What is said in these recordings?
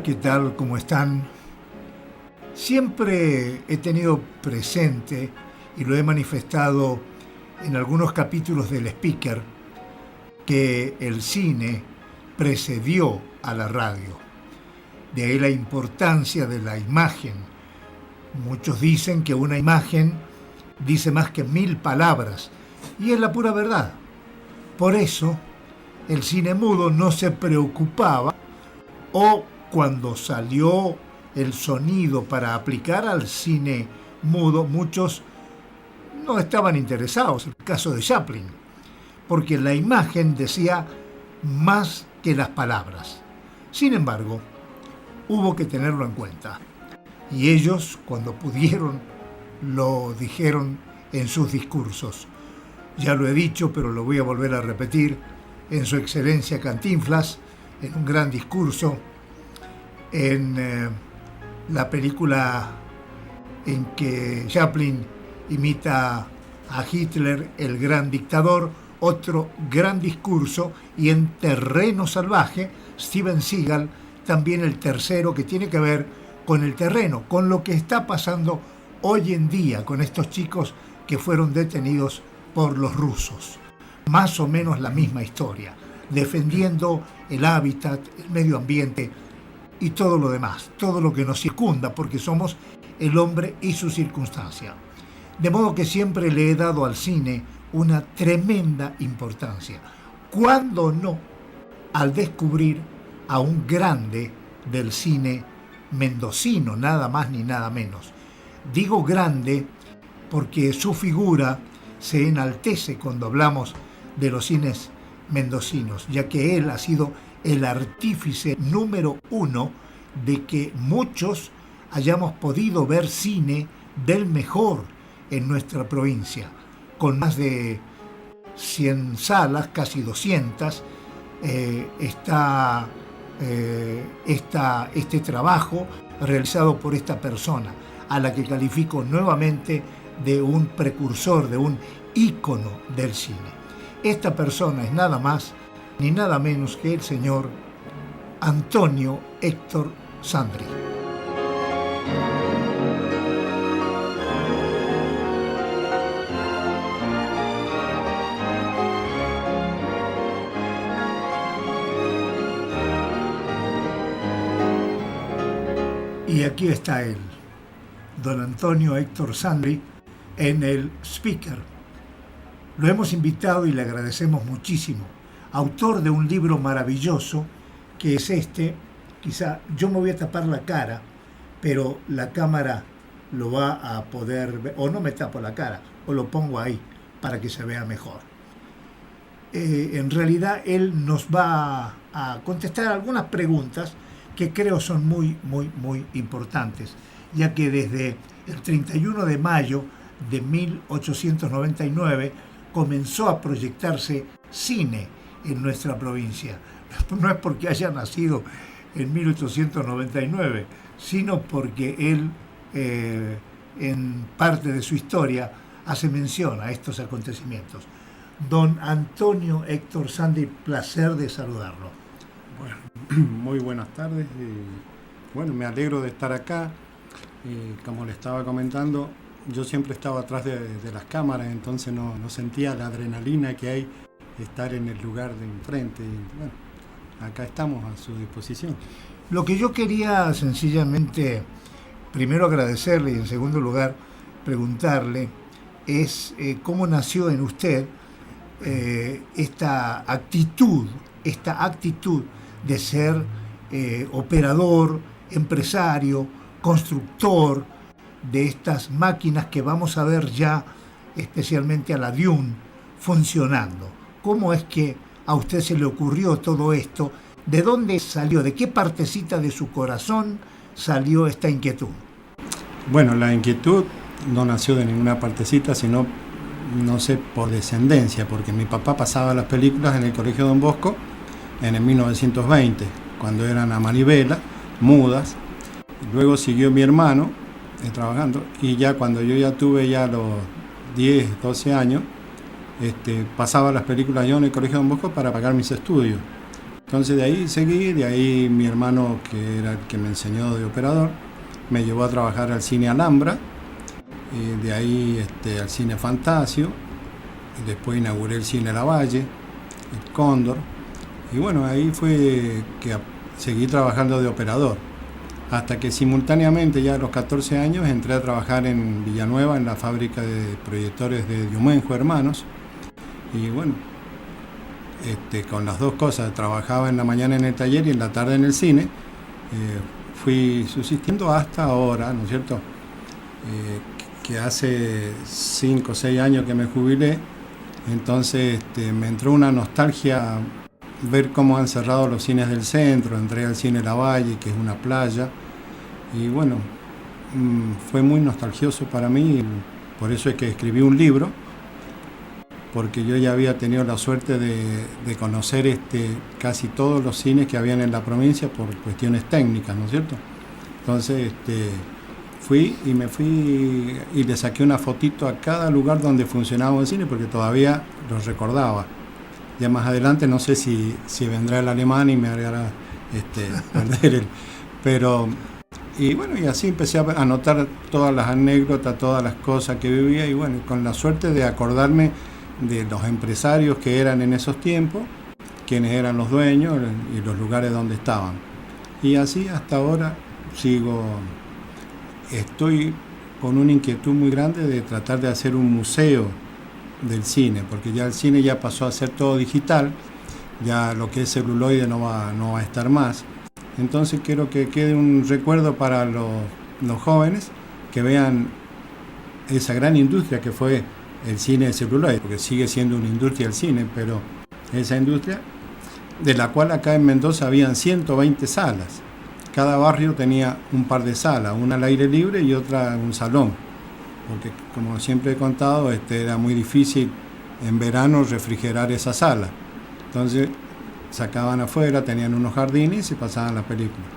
¿qué tal? ¿Cómo están? Siempre he tenido presente, y lo he manifestado en algunos capítulos del Speaker, que el cine precedió a la radio. De ahí la importancia de la imagen. Muchos dicen que una imagen dice más que 1000 palabras, y es la pura verdad. Por eso, el cine mudo no se preocupaba, o cuando salió el sonido para aplicar al cine mudo, muchos no estaban interesados, el caso de Chaplin, porque la imagen decía más que las palabras. Sin embargo, hubo que tenerlo en cuenta, y ellos, cuando pudieron, lo dijeron en sus discursos. Ya lo he dicho, pero lo voy a volver a repetir, en su excelencia Cantinflas, en un gran discurso, en la película en que Chaplin imita a Hitler, el gran dictador, otro gran discurso, y en Terreno Salvaje, Steven Seagal, también el tercero, que tiene que ver con el terreno, con lo que está pasando hoy en día con estos chicos que fueron detenidos por los rusos. Más o menos la misma historia, defendiendo el hábitat, el medio ambiente y todo lo demás, todo lo que nos circunda, porque somos el hombre y su circunstancia. De modo que siempre le he dado al cine una tremenda importancia. ¿Cuándo no? Al descubrir a un grande del cine mendocino, nada más ni nada menos. Digo grande porque su figura se enaltece cuando hablamos de los cines mendocinos, ya que él ha sido el artífice número 1 de que muchos hayamos podido ver cine del mejor en nuestra provincia, con más de 100 salas, casi 200, está este trabajo realizado por esta persona, a la que califico nuevamente de un precursor, de un ícono del cine. Esta persona es nada más ni nada menos que el señor Antonio Héctor Sandri. Y aquí está él, don Antonio Héctor Sandri, en el Speaker. Lo hemos invitado y le agradecemos muchísimo. Autor de un libro maravilloso, que es este. Quizá yo me voy a tapar la cara, pero la cámara lo va a poder ver, o no me tapo la cara, o lo pongo ahí para que se vea mejor. En realidad él nos va a contestar algunas preguntas que creo son muy importantes, ya que desde el 31 de mayo de 1899 comenzó a proyectarse cine en nuestra provincia. No es porque haya nacido en 1899, sino porque él, en parte de su historia, hace mención a estos acontecimientos. Don Antonio Héctor Sandri, placer de saludarlo. Bueno, muy buenas tardes. Bueno, me alegro de estar acá. Como le estaba comentando, yo siempre estaba atrás de las cámaras, entonces no sentía la adrenalina que hay de estar en el lugar de enfrente. Y bueno, acá estamos a su disposición. Lo que yo quería sencillamente, primero agradecerle y en segundo lugar preguntarle, es cómo nació en usted esta actitud de ser operador, empresario, constructor de estas máquinas que vamos a ver ya, especialmente a la Dune, funcionando. ¿Cómo es que a usted se le ocurrió todo esto? ¿De dónde salió? ¿De qué partecita de su corazón salió esta inquietud? Bueno, la inquietud no nació de ninguna partecita, sino, no sé, por descendencia, porque mi papá pasaba las películas en el Colegio Don Bosco en el 1920, cuando eran a manivela, mudas. Luego siguió mi hermano trabajando, y ya cuando yo ya tuve ya los 10, 12 años, pasaba las películas yo en el Colegio Don Bosco para pagar mis estudios. Entonces de ahí seguí, de ahí mi hermano, que era el que me enseñó de operador, me llevó a trabajar al cine Alhambra, de ahí al cine Fantasio, y después inauguré el cine Lavalle, el Cóndor, y bueno, ahí fue que seguí trabajando de operador, hasta que simultáneamente, ya a los 14 años, entré a trabajar en Villanueva, en la fábrica de proyectores de Diumenjo Hermanos, y bueno, con las dos cosas, trabajaba en la mañana en el taller y en la tarde en el cine, fui subsistiendo hasta ahora, ¿no es cierto? Que hace 5 o 6 años que me jubilé, entonces me entró una nostalgia ver cómo han cerrado los cines del centro. Entré al cine Lavalle, que es una playa, y bueno, fue muy nostalgioso para mí, por eso es que escribí un libro, porque yo ya había tenido la suerte de conocer casi todos los cines que habían en la provincia por cuestiones técnicas, ¿no es cierto? Entonces fui y le saqué una fotito a cada lugar donde funcionaba el cine, porque todavía los recordaba. Ya más adelante no sé si vendrá el alemán y me hará perder pero y bueno, y así empecé a anotar todas las anécdotas, todas las cosas que vivía, y bueno, con la suerte de acordarme de los empresarios que eran en esos tiempos, quienes eran los dueños y los lugares donde estaban. Y así hasta ahora estoy con una inquietud muy grande de tratar de hacer un museo del cine, porque ya el cine ya pasó a ser todo digital, ya lo que es celuloide no va a estar más. Entonces quiero que quede un recuerdo para los jóvenes, que vean esa gran industria que fue el cine de celuloide, porque sigue siendo una industria el cine, pero esa industria, de la cual acá en Mendoza habían 120 salas. Cada barrio tenía un par de salas, una al aire libre y otra en un salón, porque como siempre he contado, era muy difícil en verano refrigerar esa sala. Entonces sacaban afuera, tenían unos jardines y pasaban las películas.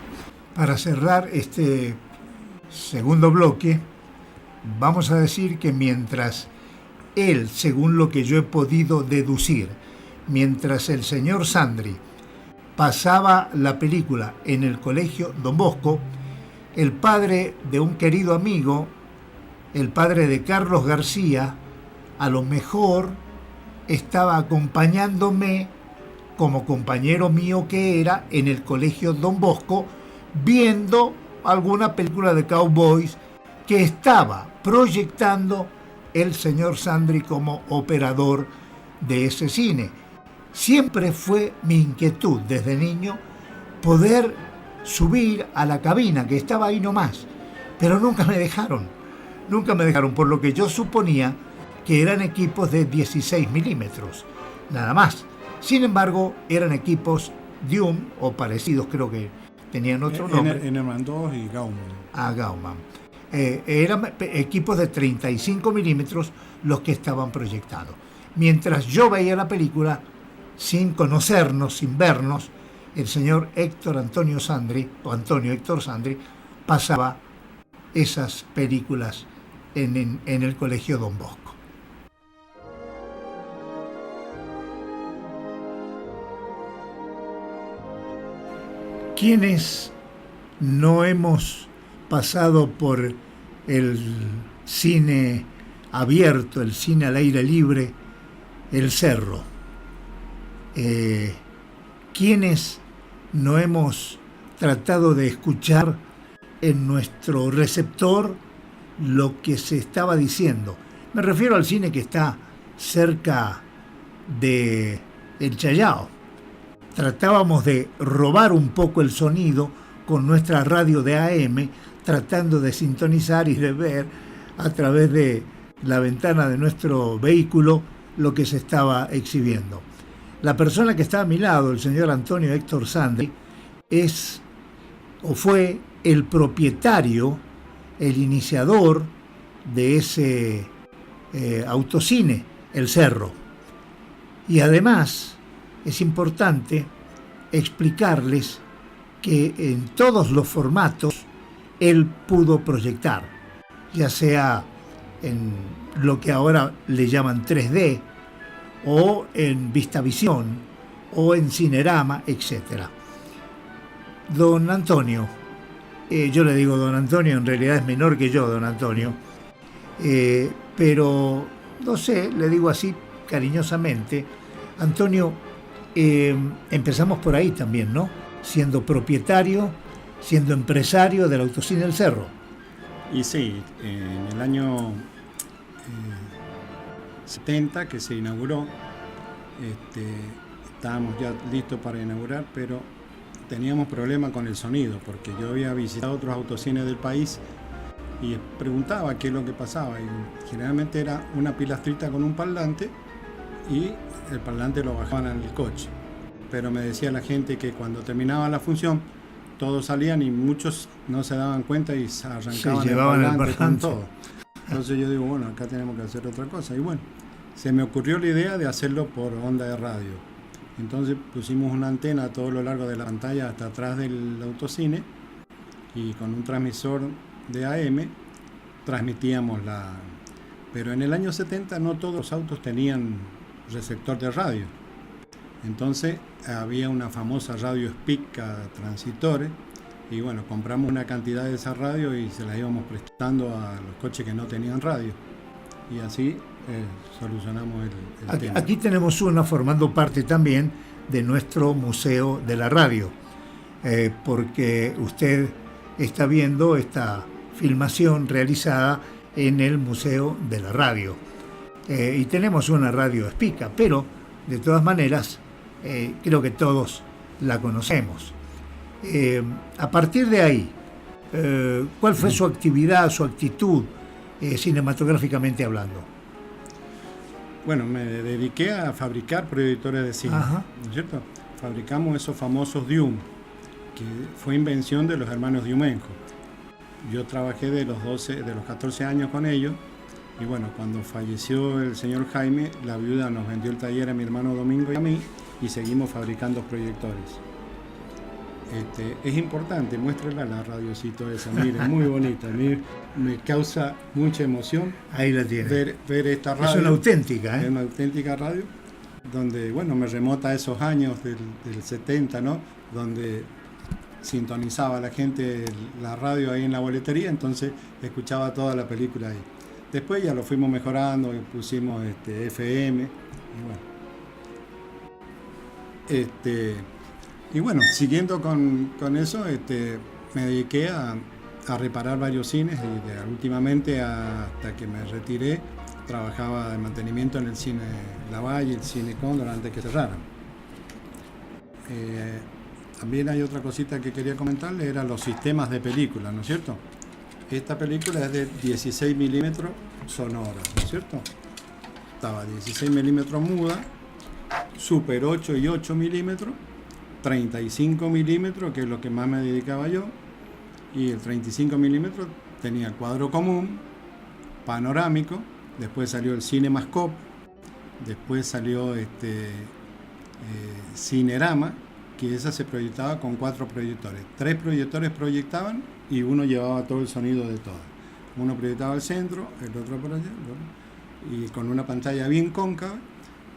Para cerrar este segundo bloque, vamos a decir que mientras él, según lo que yo he podido deducir, mientras el señor Sandri pasaba la película en el colegio Don Bosco, el padre de un querido amigo, el padre de Carlos García, a lo mejor estaba acompañándome como compañero mío que era en el colegio Don Bosco, viendo alguna película de cowboys que estaba proyectando el señor Sandri como operador de ese cine. Siempre fue mi inquietud desde niño poder subir a la cabina que estaba ahí nomás, pero nunca me dejaron, por lo que yo suponía que eran equipos de 16 milímetros, nada más. Sin embargo, eran equipos Dium o parecidos, creo que tenían otro nombre. Enerman 2 y Gauman. Gauman. Eran equipos de 35 milímetros los que estaban proyectados. Mientras yo veía la película, sin conocernos, sin vernos, el señor Antonio Héctor Sandri, pasaba esas películas en el colegio Don Bosco. ¿Quiénes no hemos pasado por el cine abierto, el cine al aire libre, el Cerro? ¿Quiénes no hemos tratado de escuchar en nuestro receptor lo que se estaba diciendo? Me refiero al cine que está cerca de El Chayao. Tratábamos de robar un poco el sonido con nuestra radio de AM, tratando de sintonizar y de ver a través de la ventana de nuestro vehículo lo que se estaba exhibiendo. La persona que está a mi lado, el señor Antonio Héctor Sandri, fue el propietario, el iniciador de ese autocine, El Cerro. Y además es importante explicarles que en todos los formatos él pudo proyectar, ya sea en lo que ahora le llaman 3D, o en VistaVisión, o en Cinerama, etc. Don Antonio, yo le digo don Antonio, en realidad es menor que yo, don Antonio, pero no sé, le digo así cariñosamente. Antonio, empezamos por ahí también, ¿no? Siendo propietario, siendo empresario del Autocine El Cerro. Y sí, en el año 70 que se inauguró, estábamos ya listos para inaugurar, pero teníamos problemas con el sonido, porque yo había visitado otros autocines del país y preguntaba qué es lo que pasaba, y generalmente era una pilastrita con un parlante y el parlante lo bajaban al coche, pero me decía la gente que cuando terminaba la función todos salían y muchos no se daban cuenta y se arrancaban el parlante con todo. Entonces yo digo, bueno, acá tenemos que hacer otra cosa, y bueno, se me ocurrió la idea de hacerlo por onda de radio. Entonces pusimos una antena a todo lo largo de la pantalla hasta atrás del autocine y con un transmisor de AM transmitíamos la... Pero en el año 70 no todos los autos tenían receptor de radio. Entonces había una famosa radio Spica transitores y bueno, compramos una cantidad de esa radio y se la íbamos prestando a los coches que no tenían radio. Y así solucionamos el tema. Aquí tenemos una formando parte también de nuestro Museo de la Radio, porque usted está viendo esta filmación realizada en el Museo de la Radio. Y tenemos una radio Spica, pero de todas maneras creo que todos la conocemos. A partir de ahí, ¿cuál fue su actividad, su actitud cinematográficamente hablando? Bueno, me dediqué a fabricar proyectores de cine, ¿no es cierto? Fabricamos esos famosos Dium, que fue invención de los hermanos Diumenjo. Yo trabajé de los 14 años con ellos, y bueno, cuando falleció el señor Jaime, la viuda nos vendió el taller a mi hermano Domingo y a mí, y seguimos fabricando proyectores. Es importante, muéstrela la radiocito esa, mire, muy bonita, me causa mucha emoción. Ahí la tiene. Ver esta radio. Es una auténtica, Es una auténtica radio, donde, bueno, me remota a esos años del 70, ¿no? Donde sintonizaba la gente la radio ahí en la boletería, entonces escuchaba toda la película ahí. Después ya lo fuimos mejorando, pusimos FM, y bueno, siguiendo con eso, me dediqué a reparar varios cines y últimamente, hasta que me retiré, trabajaba de mantenimiento en el cine Lavalle y el cine Cóndor antes que cerraran. También hay otra cosita que quería comentarle, eran los sistemas de película, ¿no es cierto? Esta película es de 16 milímetros sonora, ¿no es cierto? Estaba 16 milímetros muda, Super 8 y 8 milímetros, 35 milímetros, que es lo que más me dedicaba yo, y el 35 milímetros tenía el cuadro común, panorámico, después salió el Cinemascope, después salió Cinerama, que esa se proyectaba con 4 proyectores. 3 proyectores proyectaban y uno llevaba todo el sonido de todas. Uno proyectaba al centro, el otro por allá, y con una pantalla bien cóncava,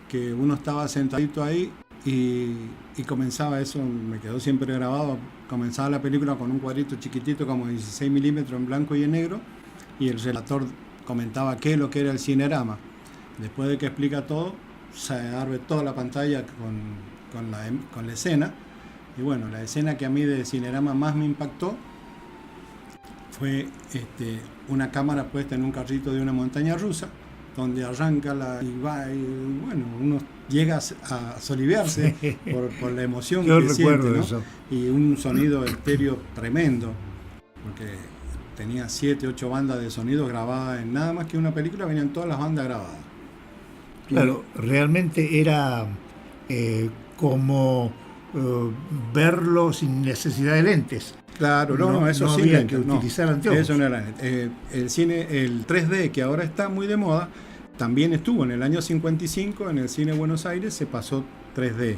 que uno estaba sentadito ahí y comenzaba eso, me quedó siempre grabado, comenzaba la película con un cuadrito chiquitito como 16 milímetros en blanco y en negro, y el relator comentaba qué es lo que era el Cinerama. Después de que explica todo, se abre toda la pantalla con la escena, y bueno, la escena que a mí de Cinerama más me impactó fue una cámara puesta en un carrito de una montaña rusa, donde arranca y va, y bueno, uno llega a soliviarse por la emoción que siente, ¿no? Eso. Y un sonido estéreo tremendo, porque tenía 7, 8 bandas de sonido grabadas en nada más que una película, venían todas las bandas grabadas. Claro, realmente era como verlo sin necesidad de lentes. Claro, eso no sí, había que utilizar anteojos. Eso no era el cine, el 3D, que ahora está muy de moda, también estuvo en el año 55 en el cine Buenos Aires, se pasó 3D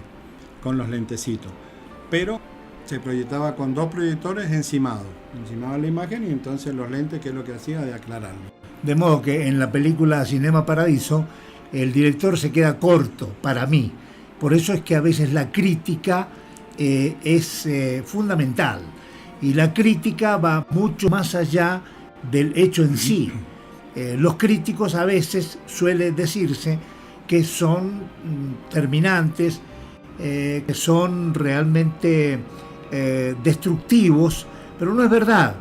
con los lentecitos, pero se proyectaba con 2 proyectores encimaba la imagen, y entonces los lentes, que es lo que hacía de aclararlo. De modo que en la película Cinema Paradiso el director se queda corto, para mí, Por eso es que a veces la crítica es fundamental. Y la crítica va mucho más allá del hecho en sí. Los críticos a veces suele decirse que son terminantes, que son realmente destructivos, pero no es verdad.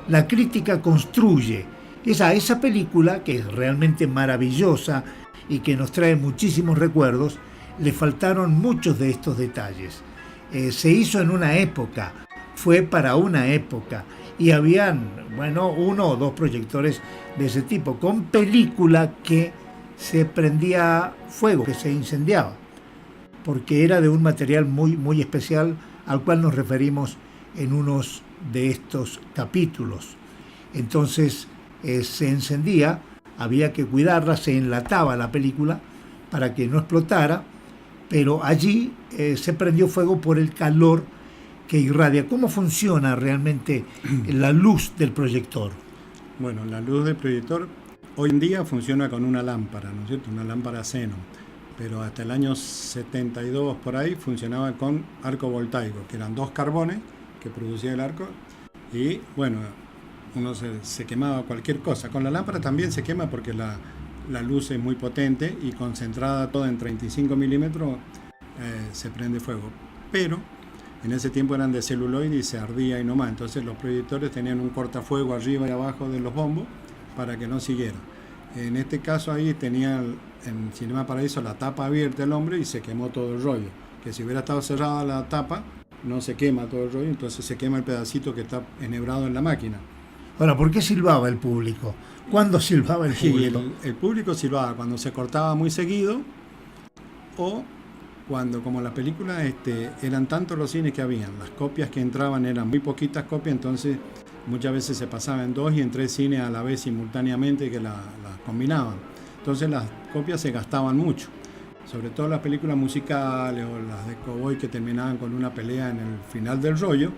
La crítica construye. Esa película, que es realmente maravillosa y que nos trae muchísimos recuerdos, le faltaron muchos de estos detalles. Se hizo en una época, fue para una época, y habían, bueno, 1 o 2 proyectores de ese tipo, con película que se prendía fuego, que se incendiaba, porque era de un material muy, muy especial al cual nos referimos en unos de estos capítulos. Entonces se encendía, había que cuidarla, se enlataba la película para que no explotara, pero allí se prendió fuego por el calor que irradia. ¿Cómo funciona realmente la luz del proyector? Bueno, la luz del proyector hoy en día funciona con una lámpara, ¿no es cierto? Una lámpara xenón, pero hasta el año 72 por ahí funcionaba con arco voltaico, que eran 2 carbones que producía el arco, y bueno, uno se quemaba cualquier cosa. Con la lámpara también se quema porque la luz es muy potente y concentrada toda en 35 milímetros se prende fuego. Pero en ese tiempo eran de celuloide y se ardía y no más. Entonces los proyectores tenían un cortafuego arriba y abajo de los bombos para que no siguiera. En este caso ahí tenía en Cinema Paradiso la tapa abierta el hombre y se quemó todo el rollo. Que si hubiera estado cerrada la tapa no se quema todo el rollo, entonces se quema el pedacito que está enhebrado en la máquina. Ahora, ¿por qué silbaba el público? ¿Cuándo silbaba el público? El público silbaba cuando se cortaba muy seguido o cuando, como las películas eran tantos los cines que habían, las copias que entraban eran muy poquitas copias, entonces muchas veces se pasaba en 2 y en 3 cines a la vez simultáneamente que las combinaban. Entonces las copias se gastaban mucho, sobre todo las películas musicales o las de cowboy que terminaban con una pelea en el final del rollo.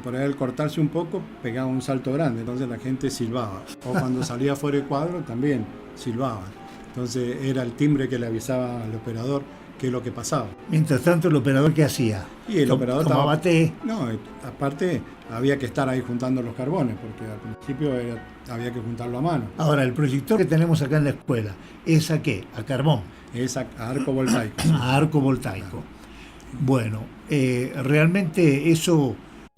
Por ahí al cortarse un poco pegaba un salto grande, entonces la gente silbaba, o cuando salía fuera de cuadro también silbaba, entonces era el timbre que le avisaba al operador qué es lo que pasaba. Mientras tanto, ¿el operador qué hacía? Y el operador tomaba té. No, aparte había que estar ahí juntando los carbones, porque al principio había que juntarlo a mano. Ahora, el proyector que tenemos acá en la escuela, ¿es a qué? ¿A carbón? Es a arco voltaico. A arco voltaico. Bueno, realmente eso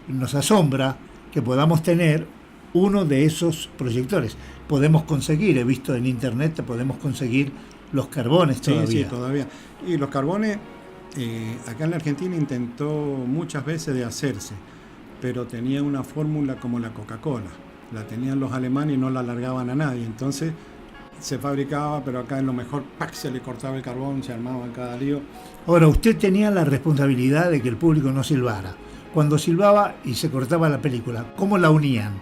nos asombra que podamos tener uno de esos proyectores. Podemos conseguir, he visto en internet, podemos conseguir los carbones todavía. Sí, todavía. Y los carbones, acá en la Argentina intentó muchas veces de hacerse, pero tenía una fórmula como la Coca-Cola. La tenían los alemanes y no la largaban a nadie. Entonces se fabricaba, pero acá en lo mejor ¡pac! Se le cortaba el carbón, se armaba cada lío. Ahora, usted tenía la responsabilidad de que el público no silbara. Cuando silbaba y se cortaba la película, ¿cómo la unían?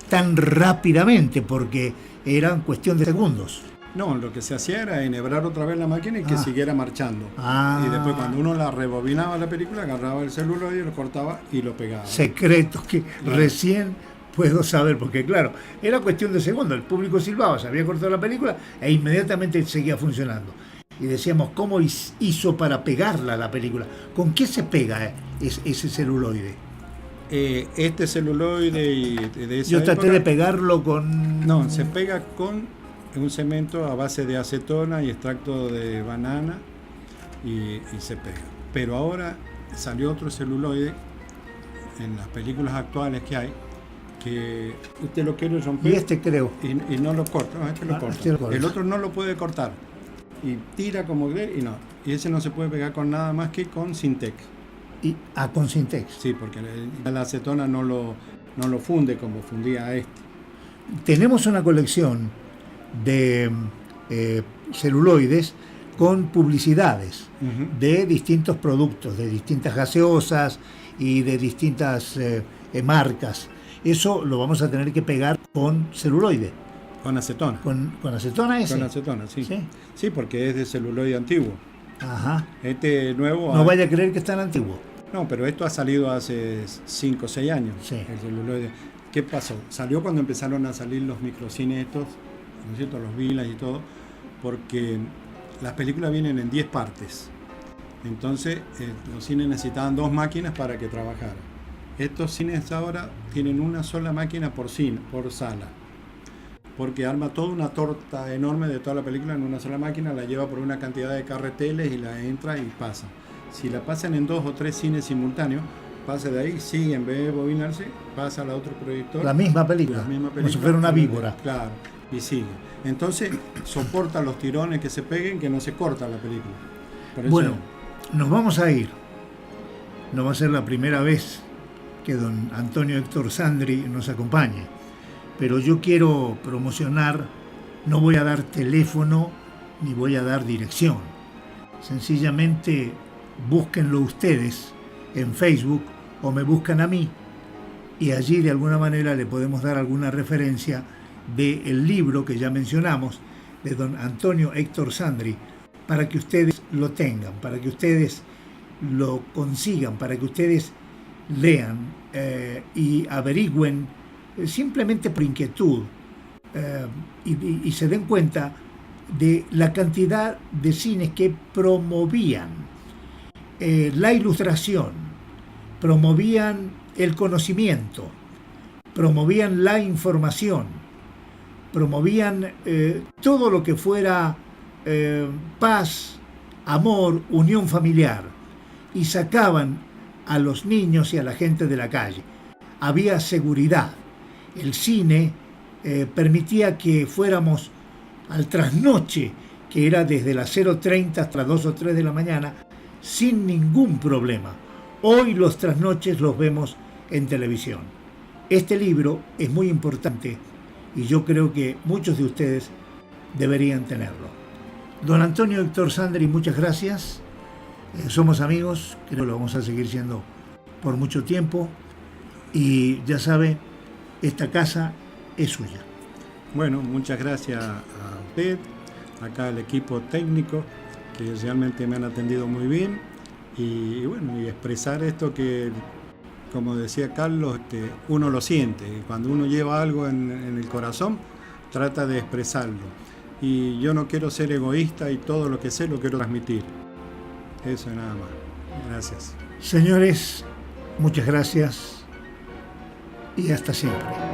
Tan rápidamente, porque eran cuestión de segundos. No, lo que se hacía era enhebrar otra vez la máquina y que siguiera marchando. Y después cuando uno la rebobinaba la película, agarraba el celuloide, lo cortaba y lo pegaba. Secretos que recién puedo saber, porque claro, era cuestión de segundos. El público silbaba, se había cortado la película e inmediatamente seguía funcionando. Y decíamos, ¿cómo hizo para pegarla la película? ¿Con qué se pega ese celuloide? Este celuloide y de esa Yo traté época, de pegarlo con... No, se pega con un cemento a base de acetona y extracto de banana y se pega. Pero ahora salió otro celuloide en las películas actuales que hay, que usted lo quiere romper y creo y no lo corta, no, lo corta. Este lo corta. El otro no lo puede cortar y tira como que y no, y ese no se puede pegar con nada más que con Sintex. Con Sintex. Sí, porque la acetona no lo funde como fundía este. Tenemos una colección de celuloides con publicidades de distintos productos, de distintas gaseosas y de distintas marcas. Eso lo vamos a tener que pegar con celuloide. Con acetona. ¿Con acetona ese? Con acetona, sí. Sí, porque es de celuloide antiguo. Ajá. Este nuevo... No vaya a creer que es tan antiguo. No, pero esto ha salido hace 5 o 6 años, sí. El celuloide. ¿Qué pasó? Salió cuando empezaron a salir los microcines estos, ¿no es cierto? Los vilas y todo, porque las películas vienen en 10 partes. Entonces los cines necesitaban 2 máquinas para que trabajara. Estos cines ahora tienen una sola máquina por cine, por sala, porque arma toda una torta enorme de toda la película en una sola máquina, la lleva por una cantidad de carreteles y la entra y pasa. Si la pasan en 2 o 3 cines simultáneos, pasa de ahí, sigue, en vez de bobinarse, pasa a la otro proyector. La misma película, como si fuera una víbora. Claro, y sigue. Entonces soporta los tirones que se peguen, que no se corta la película. Por eso, bueno, nos vamos a ir. No va a ser la primera vez que don Antonio Héctor Sandri nos acompañe, pero yo quiero promocionar, no voy a dar teléfono ni voy a dar dirección. Sencillamente búsquenlo ustedes en Facebook o me buscan a mí y allí de alguna manera le podemos dar alguna referencia del libro que ya mencionamos de don Antonio Héctor Sandri, para que ustedes lo tengan, para que ustedes lo consigan, para que ustedes lean y averigüen simplemente por inquietud y se den cuenta de la cantidad de cines que promovían la ilustración, promovían el conocimiento, promovían la información, promovían todo lo que fuera paz, amor, unión familiar, y sacaban a los niños y a la gente de la calle. Había seguridad. El cine permitía que fuéramos al trasnoche, que era desde las 0:30 hasta las 2 o 3 de la mañana, sin ningún problema. Hoy los trasnoches los vemos en televisión. Este libro es muy importante y yo creo que muchos de ustedes deberían tenerlo. Don Antonio Héctor Sandri, muchas gracias. Somos amigos, creo que lo vamos a seguir siendo por mucho tiempo. Y ya sabe, esta casa es suya. Bueno, muchas gracias a usted, acá al equipo técnico, que realmente me han atendido muy bien. Y bueno, y expresar esto que, como decía Carlos, uno lo siente. Cuando uno lleva algo en el corazón, trata de expresarlo. Y yo no quiero ser egoísta y todo lo que sé lo quiero transmitir. Eso y nada más. Gracias. Señores, muchas gracias y hasta siempre.